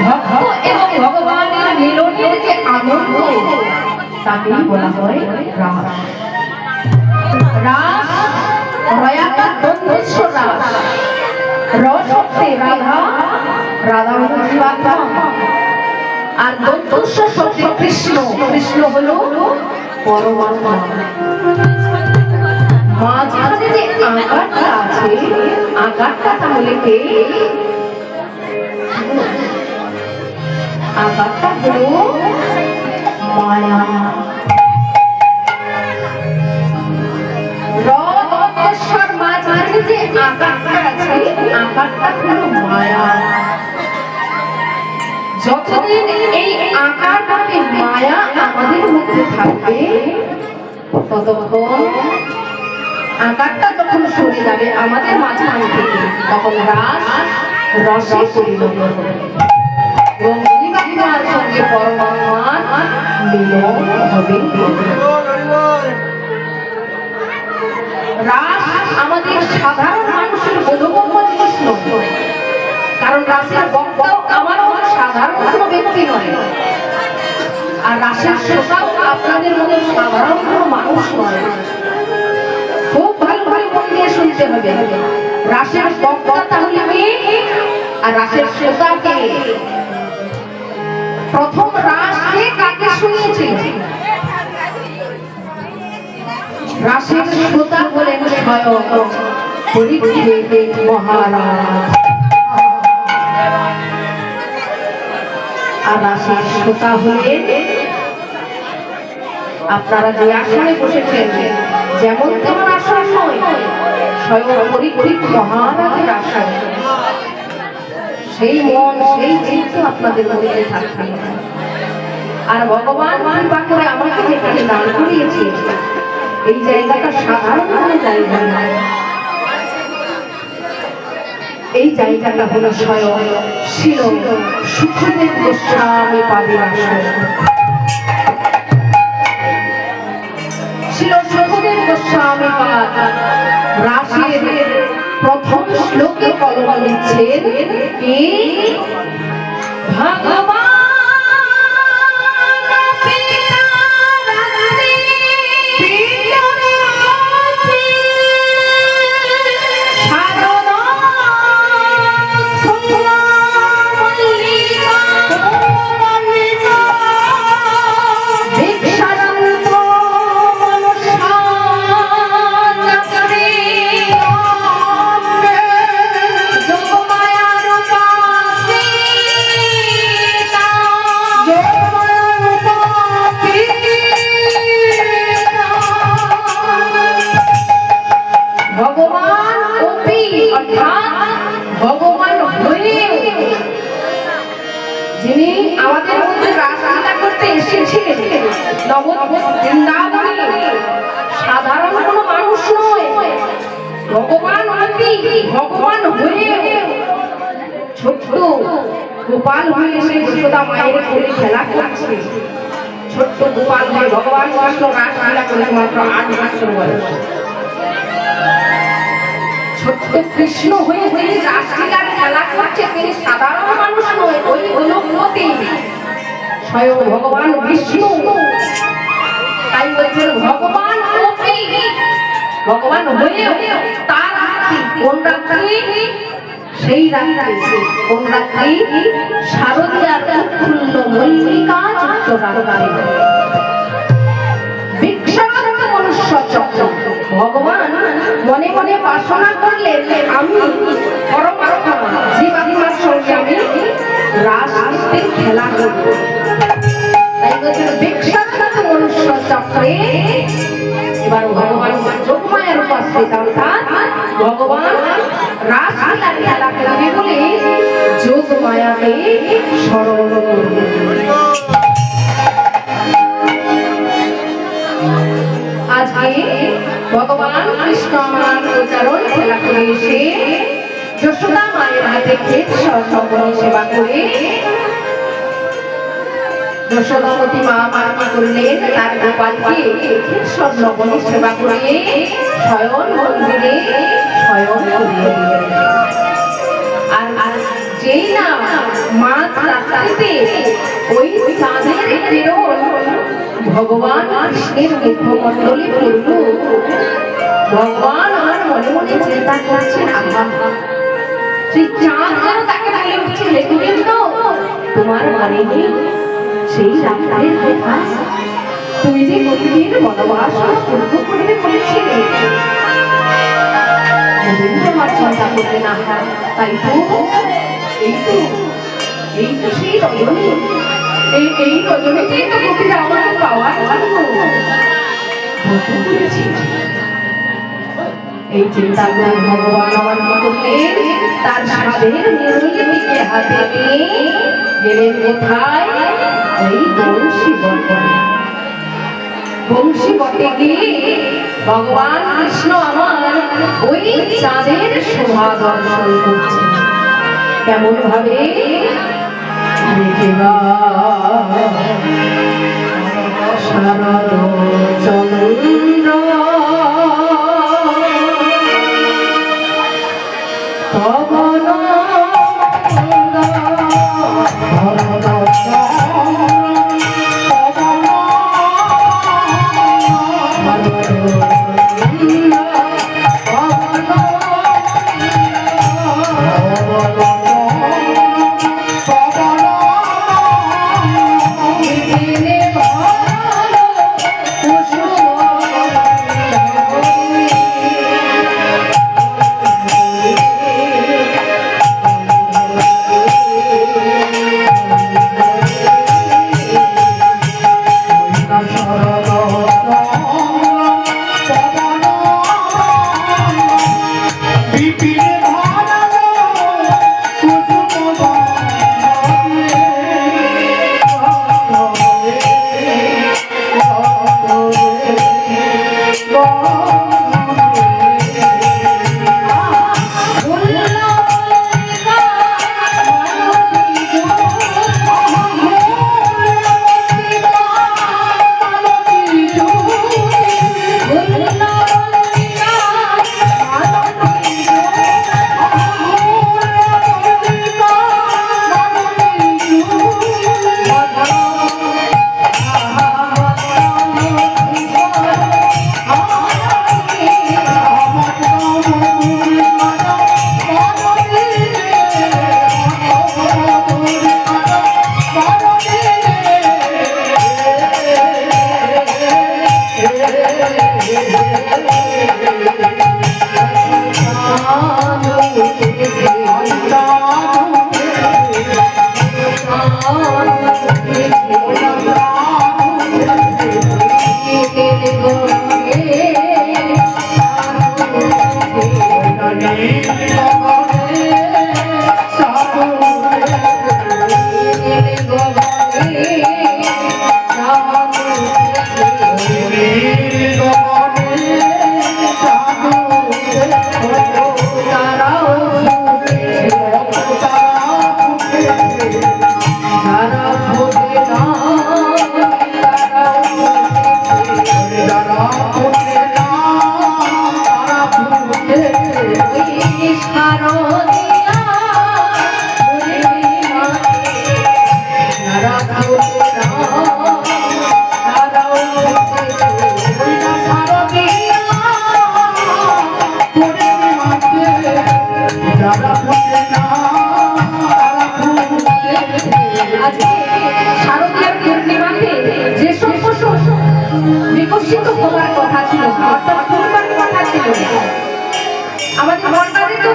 ভক্ত এবং ভগবানের মিলনের যে আনন্দ তাকেই বলা হয় রাস। রাস রয়াকার দ্বন্দ্বেশ্ব রাস, রস হচ্ছে রাধা, রাধা হলো জীবাত্মা, আর দ্বন্দ্বেশ্ব শব্দ কৃষ্ণ, কৃষ্ণ হলো পরমাত্মা। মাঝখানে যে আকারটা আছে, আকারটা তাহলে কে? আকারটা হলো মায়া। রথেশ্বর মাঝখানে যে আকারটা আছে, আকারটা হলো মায়া। যতদিন এই আকারটাকে মায়া আমাদের মধ্যে থাকবে, ততক্ষণ আকারটা যখন সরে যাবে আমাদের মাঝখান থেকে, তখন রাস রসে পরিণত হবে এবং জীবাত্মার সঙ্গে পরমাত্মার মিলন হবে। রাস আমাদের সাধারণ মানুষের বোধগম্য জিনিস নয়, কারণ রাসের বক্তাও আমারও সাধারণ কোনো ব্যক্তি নয়, আর রাসের শ্রোতাও আপনাদের মতো সাধারণ কোনো মানুষ নয়। খুব ভালো ভালো মন দিয়ে শুনতে হবে। রাসের বক্তা তাহলে কে আর রাসের শ্রোতা কে? প্রথম রাস কে কাকে শুনিয়েছে? রাসের শ্রোতা বলেন স্বয়ং পরীক্ষিত মহারাজ, আর রাসের শ্রোতা হলেন আপনারা যে আসনে বসেছেন, যেমন তেমন আসন নয়, স্বয়ং পরীক্ষিত মহারাজের আসন। সেই মন সেই চিন্তা আপনাদের মধ্যে থাকবে। আর ভগবান কৃপা করে আমাকে যেখানে দান করিয়েছে, এই জায়গাটা সাধারণ কোনো জায়গা নয়। এই জায়গাটা হলো স্বয়ং শিল সুখদেব গোস্বামী পাদের আসন। শিল সুখদেব গোস্বামী পাদ রাসের প্রথম শ্লোকে কলম লিখছেন কি? ভগবান যিনি আমাদের মধ্যে রাসলীলা করতে এসেছিলেন সাধারণ কোনো মানুষ নয়, ভগবান ভগবান হয়ে ছোট্ট গোপাল হয়ে এসে যশোদা মায়ের কোলে খেলা করছে। ছোট্ট গোপাল হয়ে ভগবান কৃষ্ণ রাসলীলা করে মাত্র 8 বছর বয়স। ছোট্ট কৃষ্ণ হয়ে তিনি রাসলীলার খেলা করছে, তিনি সাধারণ মানুষ নয়, ওই অলৌকিক স্বয়ং ভগবান বিষ্ণু। তাই বলছেন ভগবান ভগবান হয়ে তার রাত্রি কোন রাত্রি? সেই রাত্রি কোন রাত্রি? শারদীয়ার উৎফুল্ল মল্লিকা চিত্তরাত্রি বিক্ষান্ত মনুষ্য চক্র। ভগবান মনে মনে বাসনা করলেন আমি পরমাত্মা জীবাত্মার সঙ্গে আমি রাসলীলার খেলা করব। তাই বলছেন বিক্ষান্ত মনুষ্য চক্রে। এবার ভগবান যোগমায়ার উপস্থিত অর্থাৎ ভগবান রাসলীলার খেলা করবে বলে যোগমায়াকে স্মরণ করলেন। আজকে ভগবান কৃষ্ণ নাম উচ্চারণ খেলা করে এসে যশোদা মায়ের হাতে ক্ষেত সহসম্পন্ন সেবা করে যশোদাবতী মা মার্পা করলেন তার গোপালকে স্বর্ণবনে সেবা করে শয়ন মন্দিরে শয়ন করিয়ে দিলেন। আর যেই না মাঝ রাত্রে রাত্রিতে ওই চাঁদের কিরণ ভগবান কৃষ্ণের মুখমণ্ডলে পড়ল। ভগবান আমার মনে মনে চিন্তা করছেন, আহা সেই চাঁদ যেন তাকে বলে উঠছে, হে গোবিন্দ, তোমার মনে নেই সেই রাত্রের কথা? তুমি যে প্রতিদিন বনবাস পূর্ণ করবে বলেছিলে। গোবিন্দ আমার চিন্তা করবে না, তাই তো এই তো সেই রজনী, এই রজনীতেই তো গোপীরা আমাকে পাওয়ার করেছি। এই চিন্তা করে ভগবান আমার করলেন, তার সাধের নিরুলি দিকে হাতে নিয়ে গেলেন কোথায়? ওই বংশী বটে। বংশী বটে গিয়ে ভগবান কৃষ্ণ আমার ওই চাঁদের শোভা দর্শন করছেন। কেমন ভাবে? শারদ চন্দ্র পবন বিকশিত হওয়ার কথা ছিল, অর্থাৎ ফুটবার কথা ছিল। আমাদের বর্ণালী তো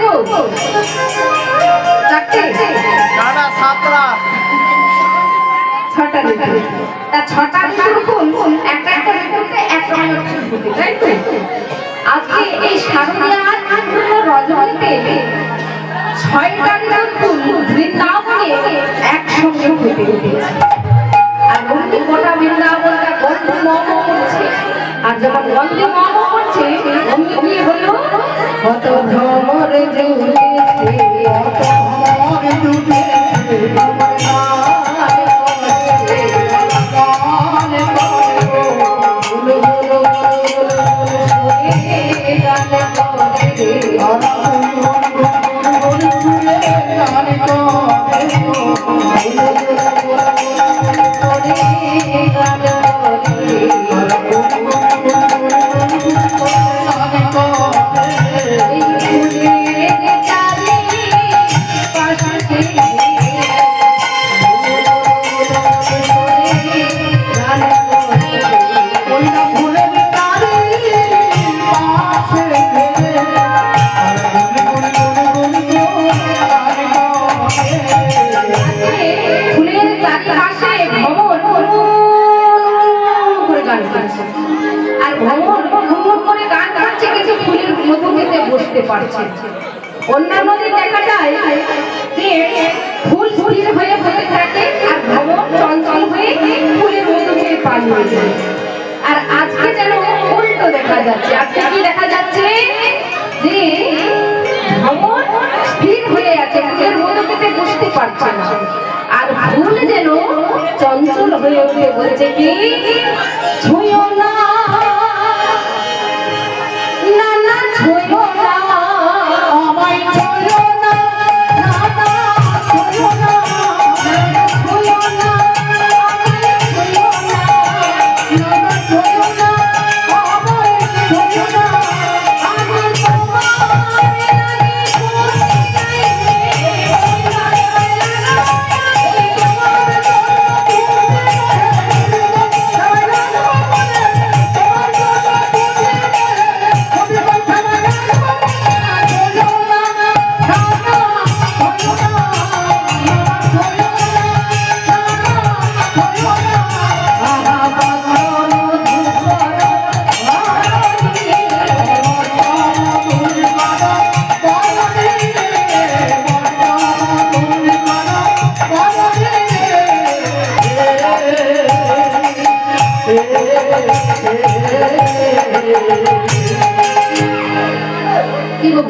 ছটা ফুল একটা একটা ঋতুতে এক রঙের ফুল ফুটে, তাই তো? আজকে এই শারদীয়ার রজনীতে 6টা ফুল বৃন্দাবনে একসঙ্গে ফুটে উঠেছে। আর গন্ধি গোটা বৃন্দাবনটা গন্ধ মম করছে। আর যখন গন্ধে মম করছে, অমনি কি হলো? কত ভ্রমর জুটেছে, কত ভ্রমর জুটেছে, আমার গান করে, গান করে, গুলো গুলো গুলো গান করে, গান করে, অন্যান্যদের দেখা যায় যে ফুল স্থির হয়ে বসে থাকে আর ভ্রমণ চঞ্চল হয়ে ফুলের মতো হয়ে পালিয়ে যায়। আর আজকে যেন উল্টো দেখা যাচ্ছে। আজকে কি দেখা যাচ্ছে যে ভ্রমণ স্থির হয়ে আছে, ফুলের মতো পেতে বসতে পারছে না। আর ফুল যেন চঞ্চল হয়ে উঠে বলছে কি ছুঁয়ো না না না ছুঁয়ো না আমায় ছুঁয়ো না না না ছুঁয়ো না ছুঁয়ো না আমায় ছুঁয়ো না না না ছুঁয়ো না আমায় ছুঁয়ো না আমি তোমার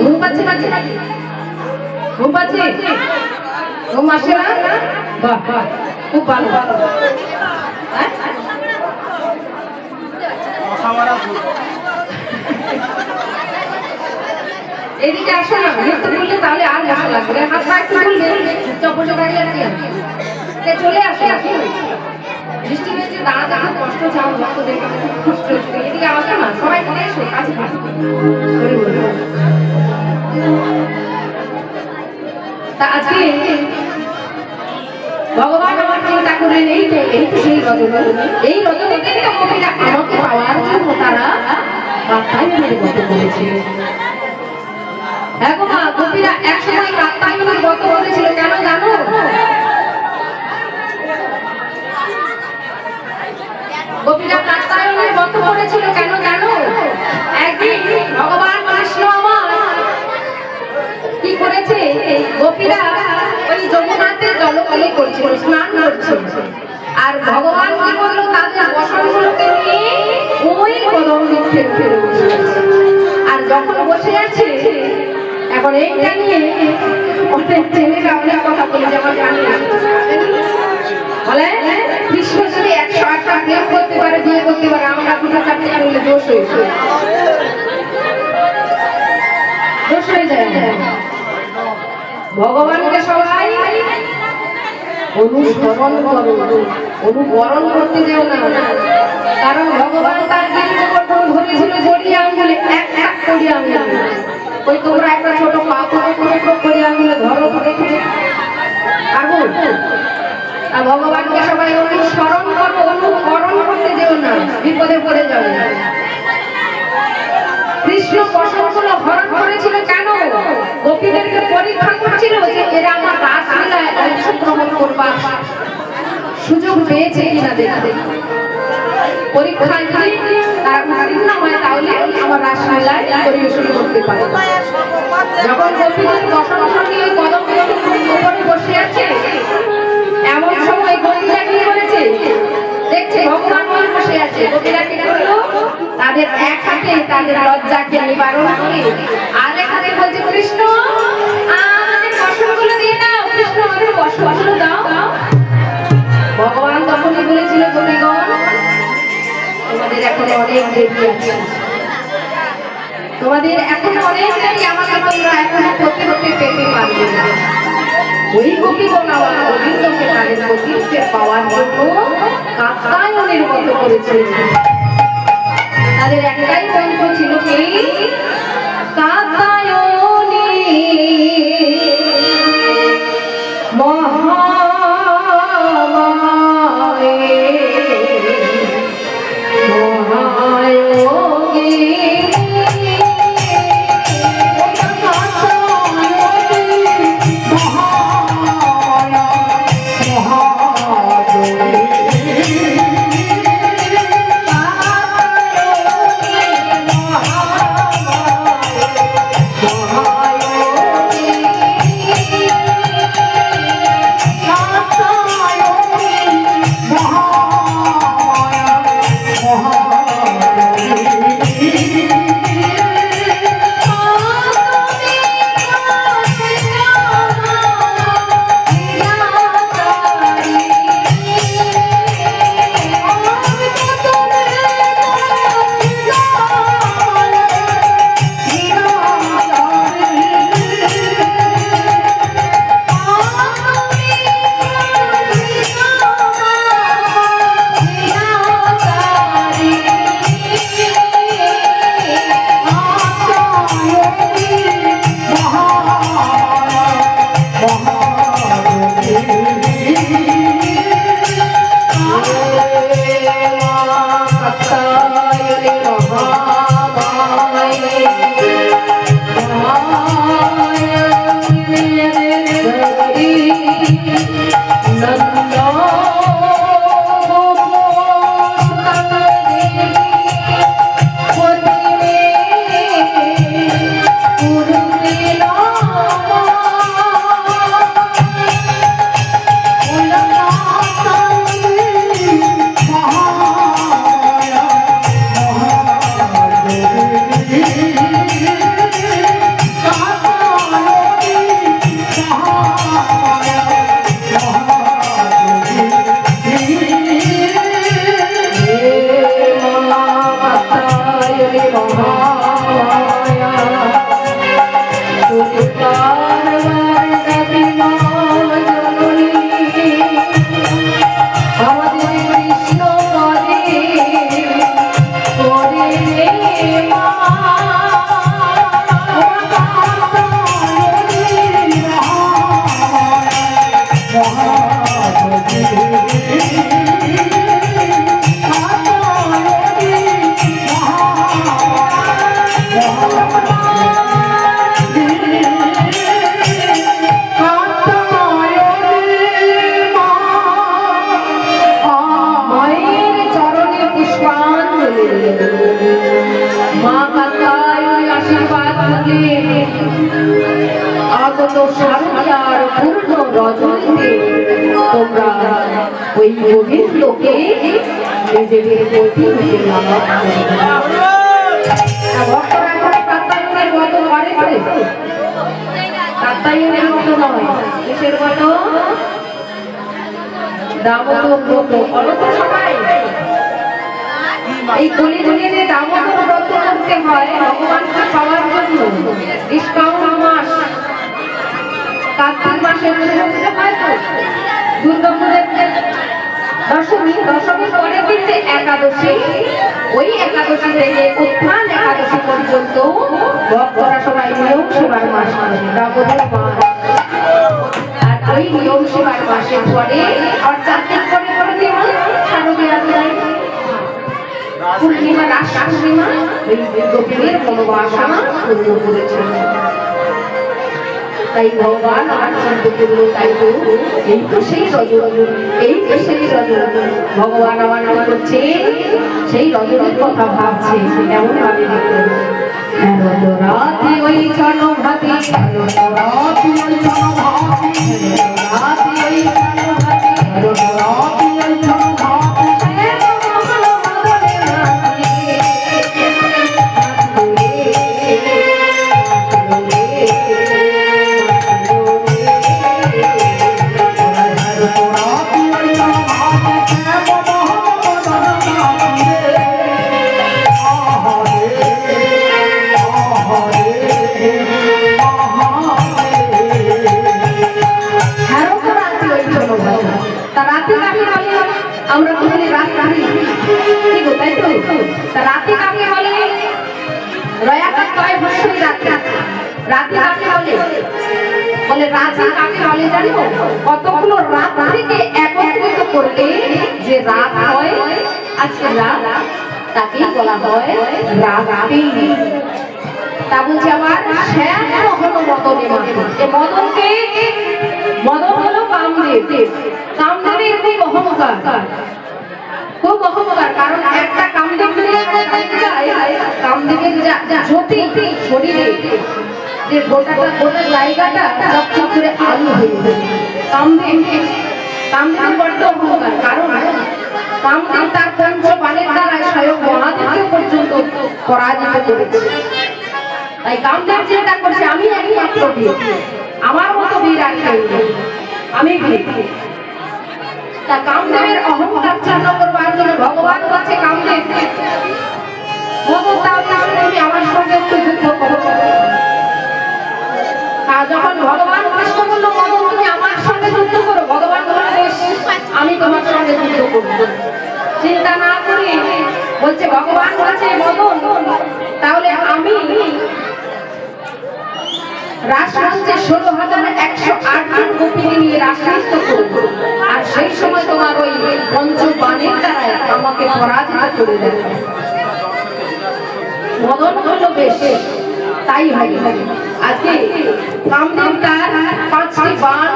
ঘুম পাচ্ছে ঘুম পাচ্ছে ঘুম আসে না? বাহ বাহ খুব ভালো ভালো। এদিকে আসো না, নৃত্য করলে তাহলে আর মশা লাগবে। হাত পা একটু খুলবে, চুপ বসে থাকলে আর কি হবে? চলে আসে বৃষ্টি হয়েছে, দাঁড়া দাঁড়া কষ্ট চাও ভক্ত দেখে কষ্ট হচ্ছে। এদিকে আসো না, সবাই করে এসো কাছে কাছে। তা আজকে ভগবান আমার চিন্তা করলেন এই তো সেই রজনী, এই রজনীকে কবিরা আমাকে পাওয়ার জন্য তারা কাত্যায়নের ব্রত করেছে। এখন কবিরা একসময় কাত্যায়নের ব্রত করেছিল, কেন জানো? কবিরা কাত্যায়নের ব্রত করেছিল কেন জানো? একদিন ভগবান কৃষ্ণ আমার কি করেছে, গোপীরা ওই যমুনাতে জলকলে করছিল, স্নান করছিল। আর ভগবান কি করলো, তাদের বসনগুলোকে নিয়ে ওই কদম বৃক্ষের উপরে বসে আছে। আর যখন বসে আছে, এখন এইটা নিয়ে অনেক ছেলেরা অনেক কথা বলে, যেমন জানি বলে কৃষ্ণ যদি 108টা প্রেম করতে পারে, বিয়ে করতে পারে, আমরা দুটো চারটে করলে দোষ হয়ে যায়। ভগবানকে সবাই অনুসরণ করো, অনুকরণ করতে যেও না। কারণ ভগবান তার গিরিগোবর্ধন ধরেছিল জড়িয়ে আঙ্গুলে, এক এক করে আঙ্গুলে। ওই তোমরা একটা ছোট পাথর করে আঙ্গুলে ধরো দেখে আগুন। আর ভগবানকে সবাই অনুসরণ করো, অনুকরণ করতে যেও না, বিপদে পড়ে যাবে। কৃষ্ণ বসনগুলো হরণ করেছিল কেন? গোপীদেরকে পরীক্ষা করছিল যে এরা আমার রাসলীলায় অংশগ্রহণ করবার সুযোগ পেয়েছে কিনা দেখতে। পরীক্ষায় যদি তারা উত্তীর্ণ হয় তাহলে আমার রাসলীলায় পরিবেশন করতে পারে। যখন গোপীদের বসনগুলো নিয়ে কদম উপরে বসে আছে, এমন সময় গোপীরা কি করেছে, দেখছে ভগবান বসে আছে। গোপীরা কি করলো, তাদের এক হাতে তাদের লজ্জাকে নিবারণ করে আরেক হাতে বলছে কৃষ্ণ আমাদের বসনগুলো দিয়ে দাও, কৃষ্ণ আমাদের বসনগুলো দাও। ভগবান তখনই বলেছিল গোপীগণ তোমাদের এখন অনেক দেরি আছে, তোমাদের এখন অনেক দেরি, আমাকে তোমরা এখন করতে করতে পেতে পারবে না। ওই গোপীগণ আবার গোবিন্দকে তাদের গোবিন্দকে পাওয়ার জন্য কাত্যায়নের মতো করেছিলেন। তাদের একটাই মন্ত্র ছিল কি কাত্যায়নী মহামায়ে মহায়োগী আগত শারদিয়ার পূর্ণ রজনীতে তোমরা ওই গোবিন্দকে নিজেদের প্রতিনিধি লালন ভক্তরা এখন কাত্যায়নের মতো করে করে কাত্যায়নের মতো নয় কিসের মতো দামোদর ব্রত অল্প সময় এই কলিযুগে যে দামোদর ব্রত করতে হয় ভগবানকে পাওয়ার জন্য নিষ্কাম মাস কার্তিক মাসের মধ্যে হয় তো দুর্গাপুরের দশমী পরে কিন্তু একাদশী ওই একাদশী থেকে উত্থান একাদশী পর্যন্ত ভক্তরা সবাই নিয়ম সেবার মাস দামোদর মাস আর ওই নিয়ম সেবার মাসের পরে আর 4 দিন পরে পরে যেমন শারদীয়া যায় পূর্ণিমা রাস পূর্ণিমা ওই গোপীদের মনোবাসনা পূর্ণ করেছিল। তাই ভগবান আমার চিন্তা করলো তাই তো এই তো সেই রজনী এই তো সেই রজনী ভগবান আমার নাম করছে সেই রজনীর কথা ভাবছে এমন ভাবে দেখলেন রাতি ওই চলো ভাতি রাতি ওই চলো ভাতি রাতি ওই চলো ভাতি রাতি ওই চলো ভাতি রাতে কাকে বলে? আমরা তো বলি রাত রাতি, ঠিক তাই তো? তা রাতে কাকে বলে? রয়াকার তয় ভস্মী রাতে। রাতে কাকে বলে? বলে রাতে কাকে বলে জানো? কতগুলো রাত থেকে একত্রিত করলে যে রাত হয়, আজকে রাত, তাকেই বলা হয় রাতি। তা বলছে আবার শ্যাম হলো মদনে মাতন। এ মদনকে, মদন হলো কামদেব। কামদেবের খুব অহংকার, খুব অহংকার। কারণ একটা কামদেব যদি কামদেবের জ্যোতি শরীরে যে গোটা জায়গাটা চকচক করে আলো হয়ে যায়। কামদেব বড্ড অহংকার। কারণ কামদেব তার পঞ্চ বাণের দ্বারা স্বয়ং মহাদেবকে পর্যন্ত পরাজিত করেছে। তাই কামদেব চিন্তা করছে আমি একমাত্র বীর, আমার মতো বীর আর কেউ নেই, আমি বীর। তা কামদেবের অহংকার চূর্ণ করবার জন্য ভগবান বলছে কামদেব মদন তুমি আমার সঙ্গে একটু যুদ্ধ করো। আর যখন ভগবান কৃষ্ণ বলল মদন তুমি আমার সঙ্গে যুদ্ধ করো, ভগবান বলছে আমি তোমার সঙ্গে যুদ্ধ করব। চিন্তা না করে বলছে, ভগবান বলছে মদন তাহলে আমি রাসমঞ্চে 16,108 জন গোপিনী নিয়ে রাসনৃত্য করব, আর সেই সময় তোমার ওই পঞ্চবাণের দ্বারা আমাকে পরাজিত করে দেবে। মদন হলো বেশ, তাই হয়। আজকে কামদেব তার 5টি বাণ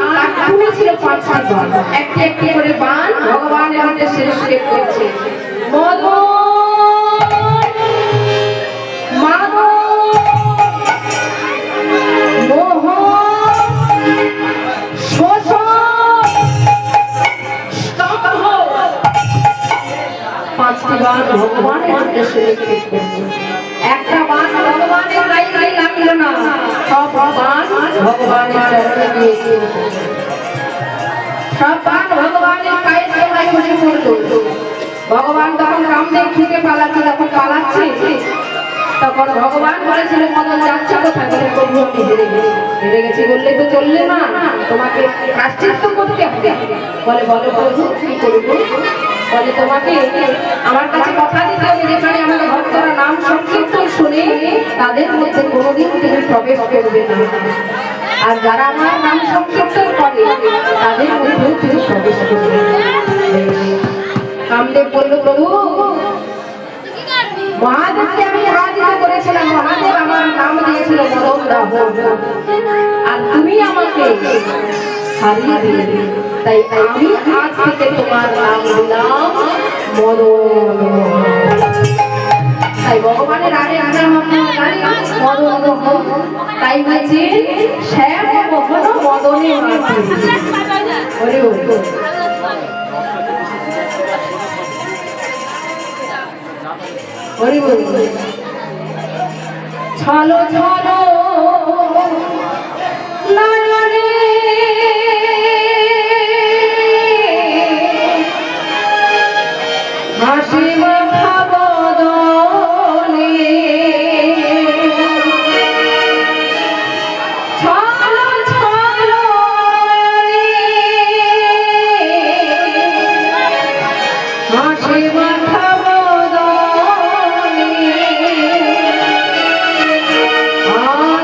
তুলেছিল, 5টি বাণ, একটি একটি করে বাণ ভগবানের হাতে শেষ করছে। মদন একটা বাণ ভগবানের গায়ে গায়ে লাগলো না, সব বাণ ভগবানের চরণে দিয়েছে, সব বাণ ভগবানের পায়ের তলায় বসে পড়লো। ভগবান তখন কামদেব থেকে পালাচ্ছে, যখন পালাচ্ছে তখন ভগবান বলেছিল মদন যাচ্ছে কোথায়? বলে প্রভু আমি হেরে গেছি। হেরে গেছি বললে তো চললে না, তোমাকে প্রায়শ্চিত্ত করতে হবে। বলে বলো প্রভু কি করবো? বলে তোমাকে আমার কাছে কথা দিতে হবে, যেখানে আমাদের ভক্তরা নাম সংকীর্তন শুনে তাদের মধ্যে কোনোদিন তুমি প্রবেশ করবে না, আর যারা আমার নাম সংকীর্তন করে তাদের মধ্যেও তুমি প্রবেশ করবে না। কামদেব বলল প্রভু মহাদেবকে আমি পরাজিত করেছিলাম, মহাদেব আমার নাম দিয়েছিল মদন রাবণ, আর তুমি আমাকে হারিয়ে দিলে, তাই আমি আজ থেকে তোমার নাম দিলাম মদন। তাই ভগবানের আগে আগে মদন, তাই বলছি শ্যাম কখনো মদনে ওরে ওরে হরি বল। ছলো ছলো নয়নে হাসি মাখা বদনে, ছলো ছলো হাসি মাখা Ah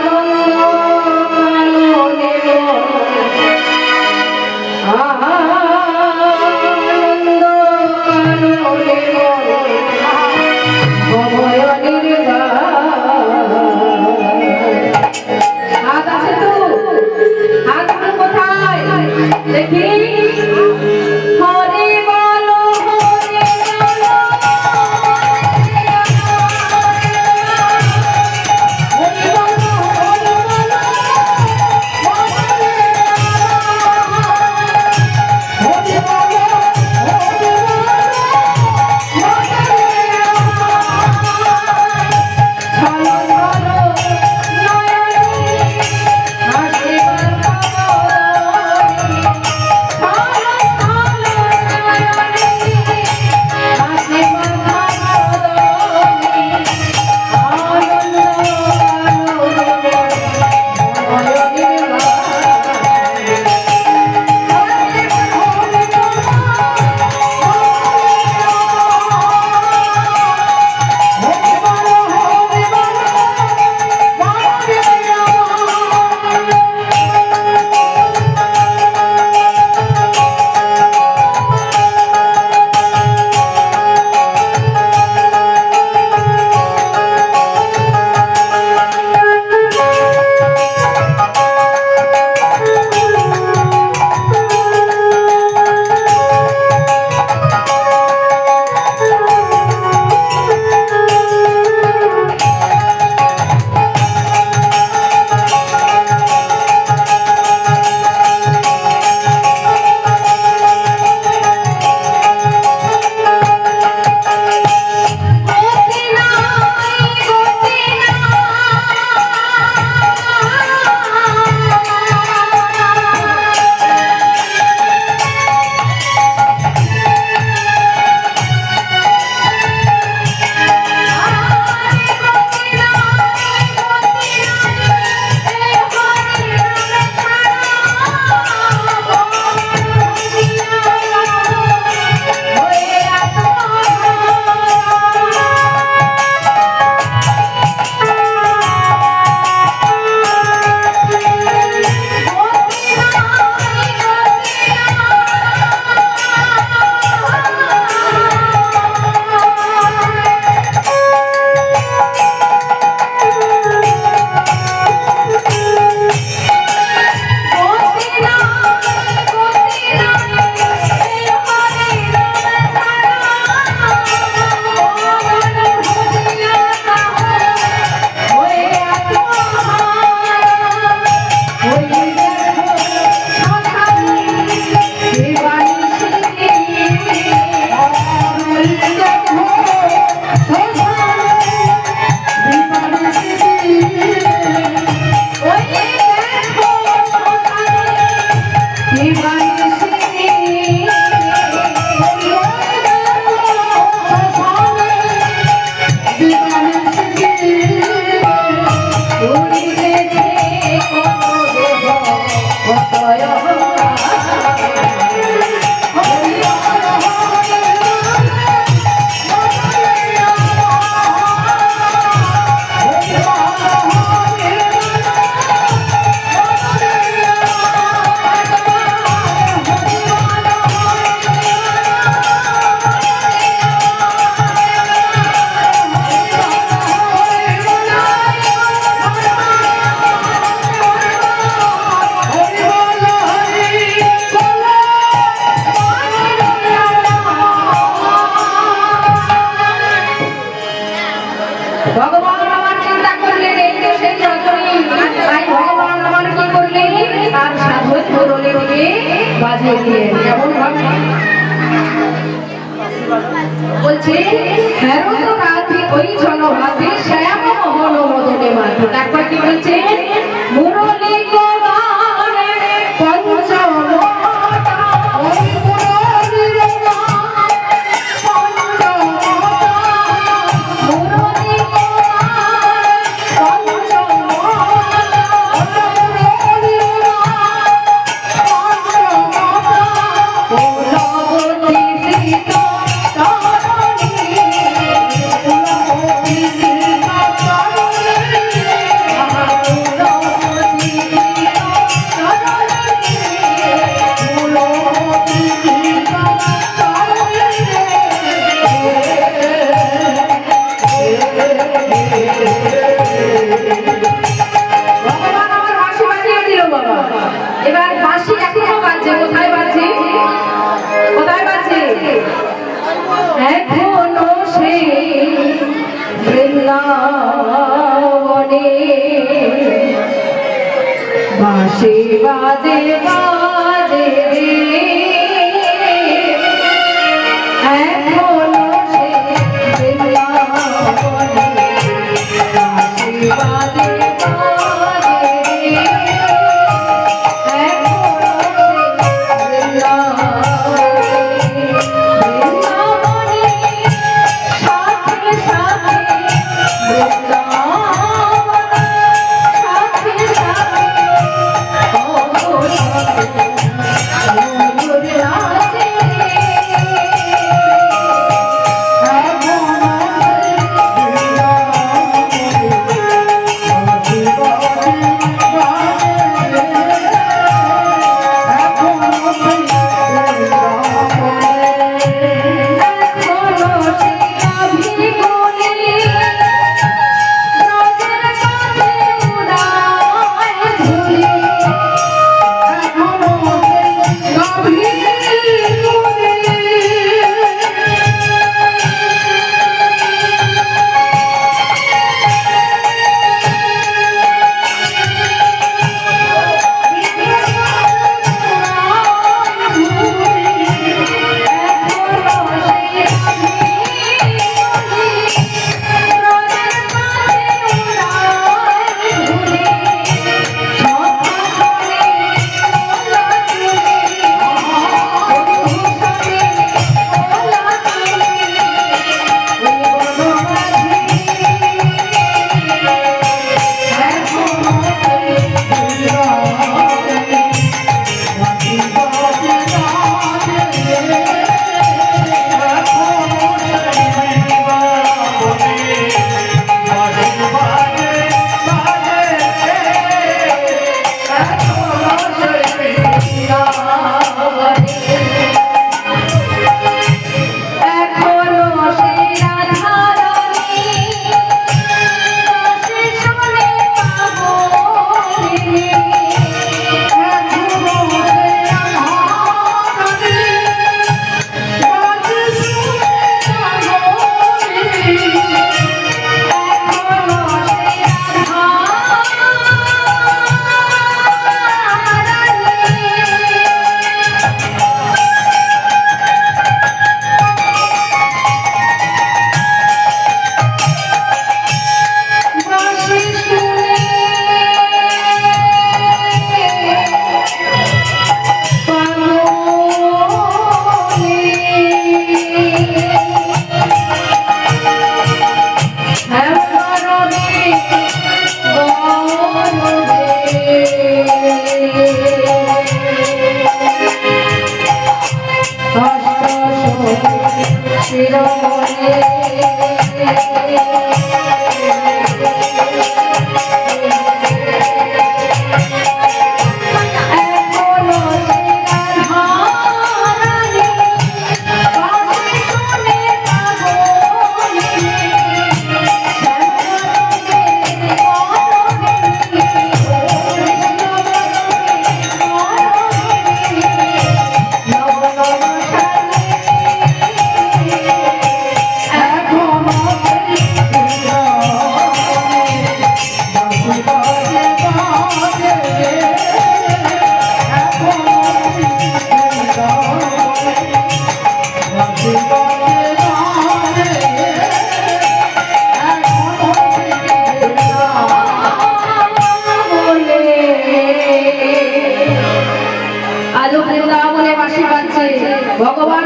বাজিয়ে দিয়ে কেমন ভাবে বলছে হ্যারো তো রাতে ওই জনভাতে শ্যাম মোহন মদনে মাধু। তারপর কি বলছে মুরলী গোগানে পঞ্চমতা ওই মুরলী গোগানে পঞ্চমতা মুরলী গোগানে পঞ্চমতা মুরলী এবার বাঁশি এখনো বাজছে। কোথায় বাজছে? কোথায় বাজছে? এখনো সে বৃন্দাবনে বাঁশি বাজে বাজে এখনো সে বৃন্দাবনে বাঁশি বাজে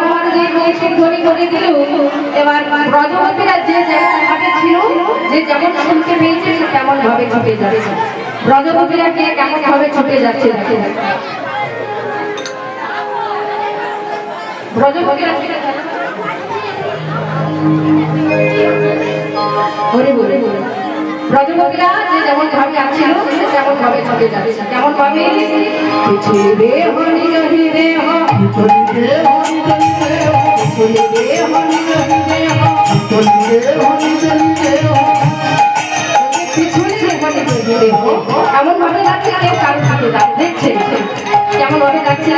আমার যে বংশের ধনী করে দিল। এবার ব্রজবতীরা যে যেমন ভাবে ছিল, যে যেমন শুনতে পেয়েছে সে তেমন ভাবে ছুটে যাচ্ছে। ব্রজবতীরা কে কেমন ভাবে ছুটে যাচ্ছে দেখে। ব্রজবতীরা ব্রজবতীরা যে যেমন ভাবে আসছিল সে তেমন ভাবে ছুটে যাচ্ছে। কেমন ভাবে? এমন ভাবে যাচ্ছে কেউ কারো সাথে দেখছে কেমন ভাবে যাচ্ছে।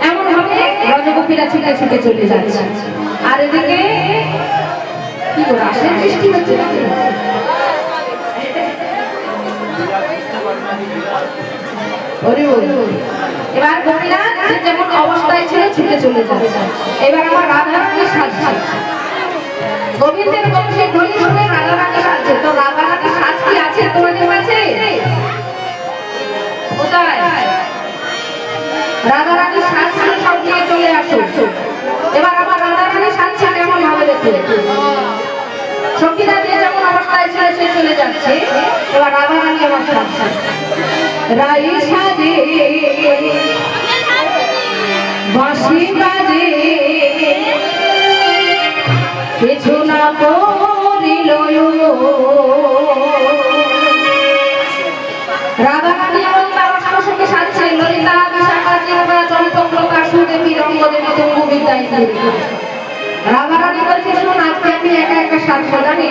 এমন ভাবে ব্রজগোপীরা ছুটে ছুটে চলে যাচ্ছে। আর এদিকে কি করে আসে সৃষ্টি হচ্ছে। এবার গোপীরা যেমন অবস্থায় ছিল ছুটে চলে যাচ্ছে। এবার আমার রাধারানী সাজছে, গোবিন্দের বংশের ধনী শুনে রাধারানী সাজছে। তো রাধারানী সাজ কি আছে তোমাদের কাছে? কোথায় রাধারানী সাজ সব নিয়ে চলে আসো। এবার আমার রাধারানী সাজছে কেমন ভাবে দেখে। সখীরা যে যেমন অবস্থায় ছিল সে চলে যাচ্ছে। এবার রাধারানী আমার সাজছে। রাই সাজে বাঁশি বাজে কিছু না করিল। রাধারানী এবং তার সঙ্গে সাজছে ললিতা বিশাখা চিত্রা চম্পকলতা সুদেবী রঙ্গদেবী তুঙ্গ বিদ্যায়। রাধারানী বলছে শোন আজকে আমি একা একা সাজবো জানি।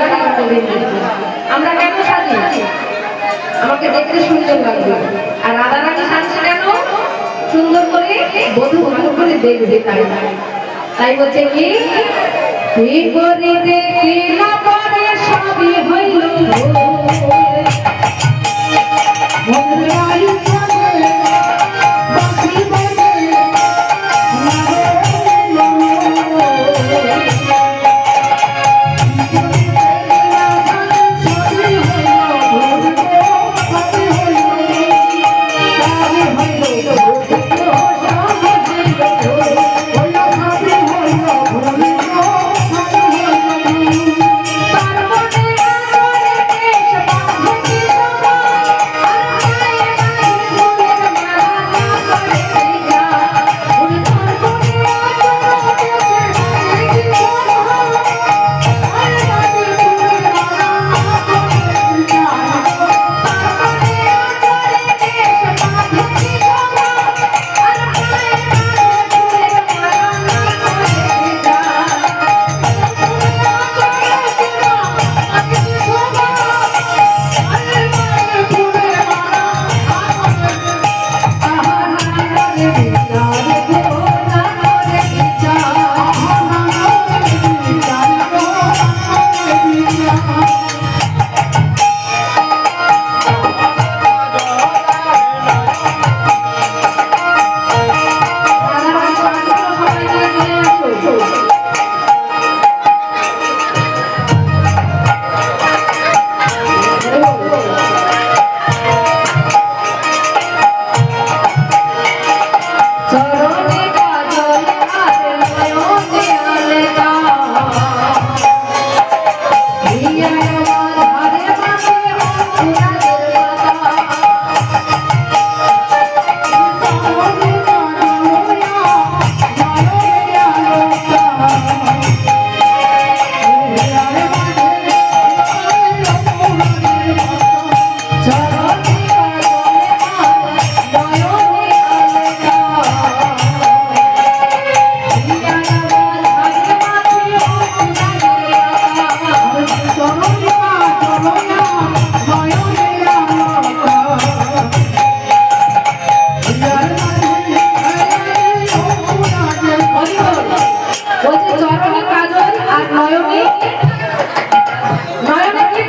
আমরা কেন সাজি? আমাকে দেখতে সুন্দর লাগবে। আর রাধারানী সাজছে কেন? সুন্দর করে বধূ ভালো করে দেখবে তাই বলছে কি করিতে কিনা পরে সবই হইল। তারপরে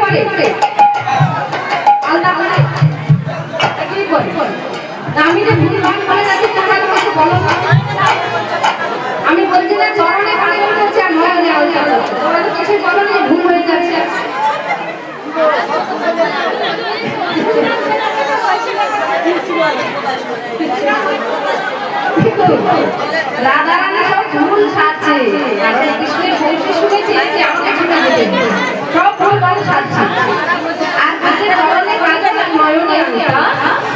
করে আলাদা করে কি করে আমি যে ভুল ভাল করে যাচ্ছি তোমরা তো কিছু বলো না। আমি বলছি না চরণে পানি করছে আর নয়নে আলতা করছে, তোমরা তো কিছু বলো না, ভুল হয়ে যাচ্ছে। রাধারানী সব ভুল সাজছে, কৃষ্ণের বংশী শুনেছে যে আমাকে ছুটে যেতে সব ভুল ভাল সাজছে। আর কাছে চরণে কাজে নয়নে আলতা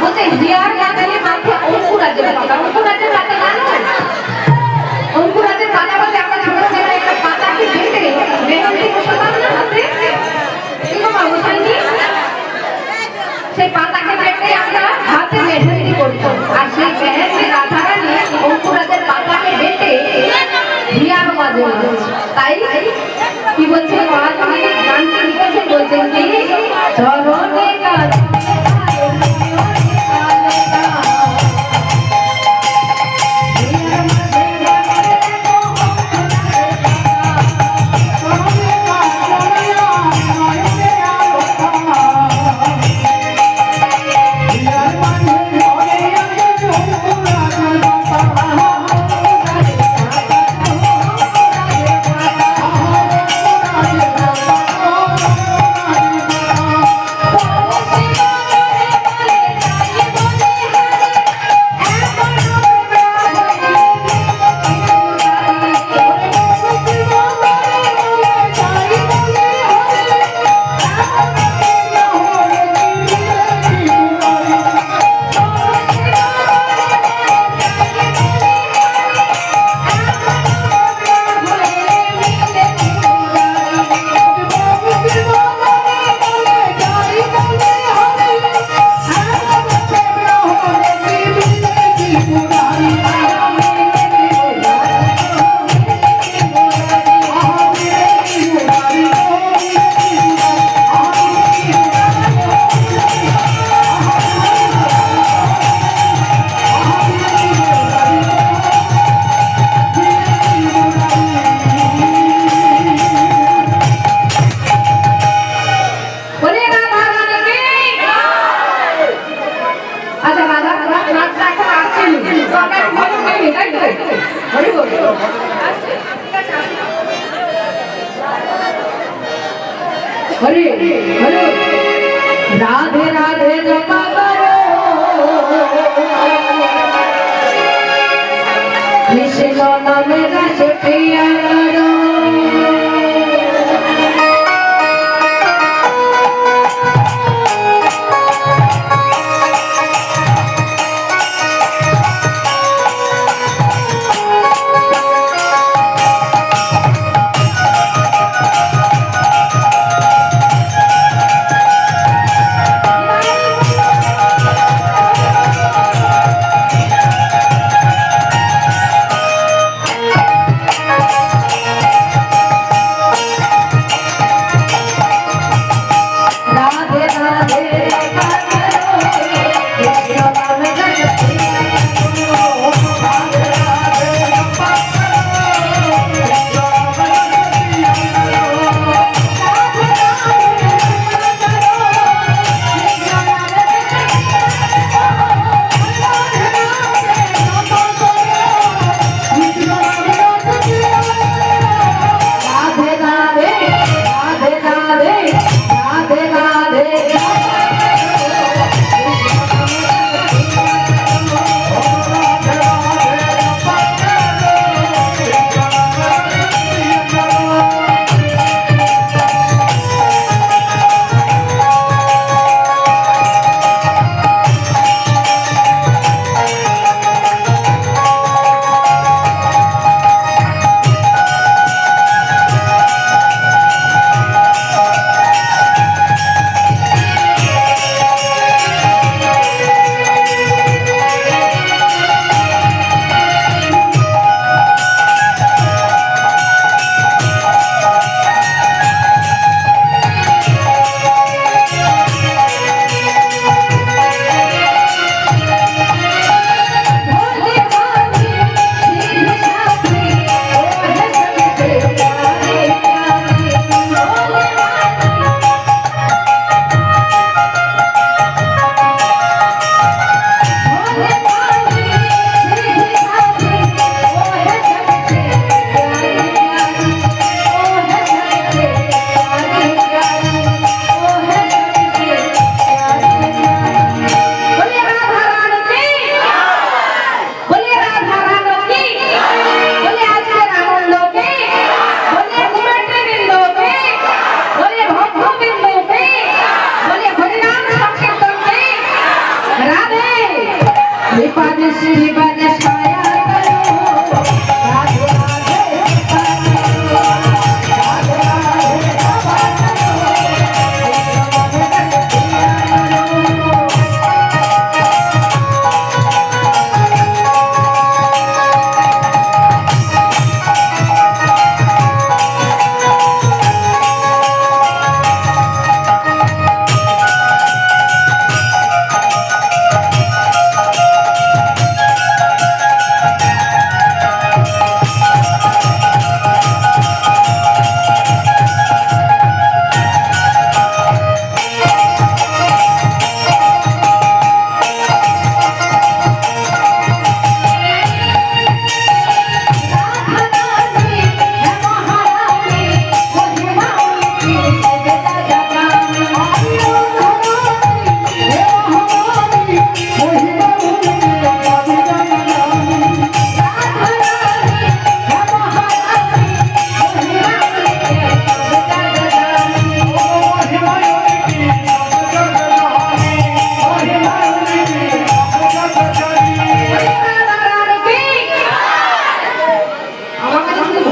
বলছে হিয়ার লাগালে মাথা অঙ্কুরাজের পাতা, অঙ্কুরাজের পাতা জানো? অঙ্কুরাজের পাতা বলতে আমরা ছোট ছেলে একটা পাতাকে বেটে মেহেন্দি বসাতাম না হাতে, এরকম অবস্থায় সেই পাতাকে বেটে আমরা হাতে মেহেন্দি করতাম। আর সেই মেহেন্দি রাধারানী অঙ্কুরাজের পাতাকে বেটে হিয়ার মাঝে, তাই কি বলছে মহারানী গানটি লিখেছেন, বলছেন কি চরণে কাজ हरे हरे राधे राधे जपा करो कृष्ण नाम रस पिया करो। বৃষ্টি বাদে ছায়া করো রাধে রাধে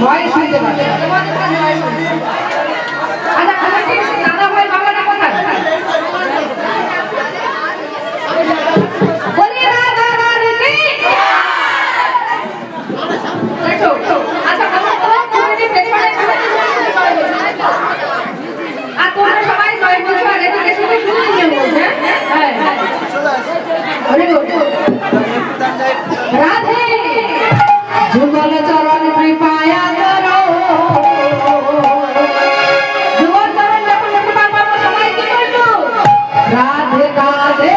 ভয় শুনতে পারে দাদা ভাই বাবাটা কোথায় বলি রাধা রাধে কি দেখো আচ্ছা তুমি পেছনে আর তোমরা সবাই জয় বলছো আর এদিকে শুধু শুনে নিয়ে বলছে হ্যাঁ রাধে যুগল চরণ কৃপায়া করো যুগল চরণ যখন কৃপা করবো সবাই কি করবো রাধে রাধে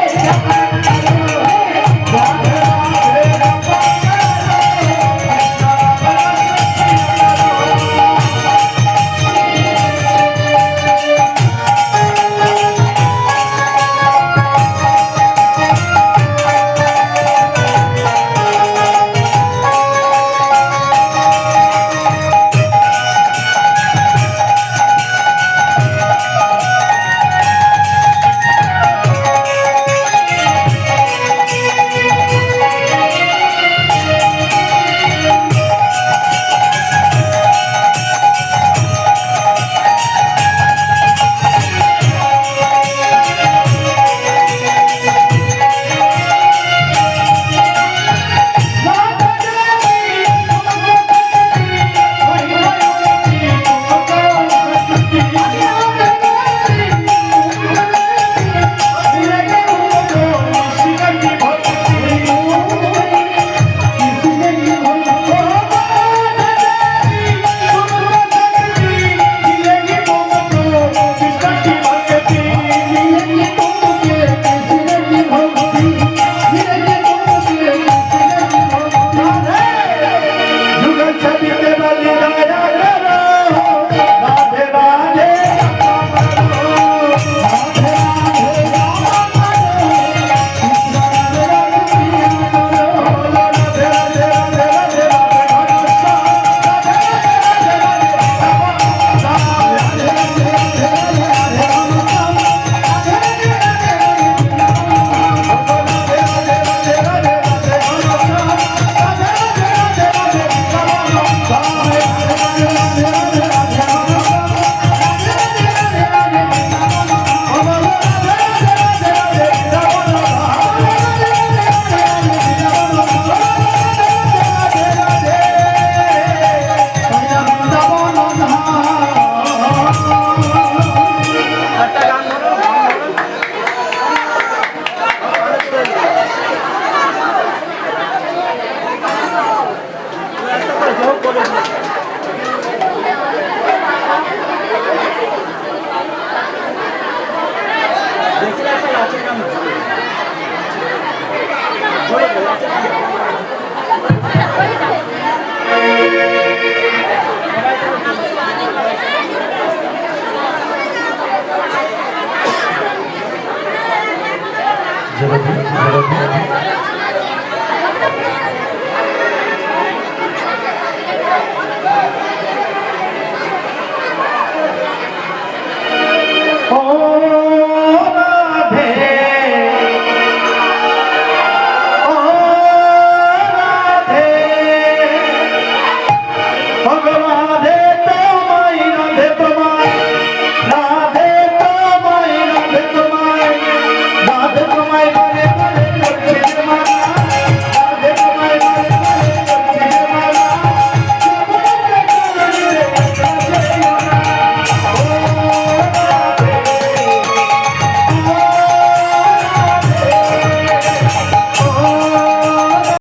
জগৎ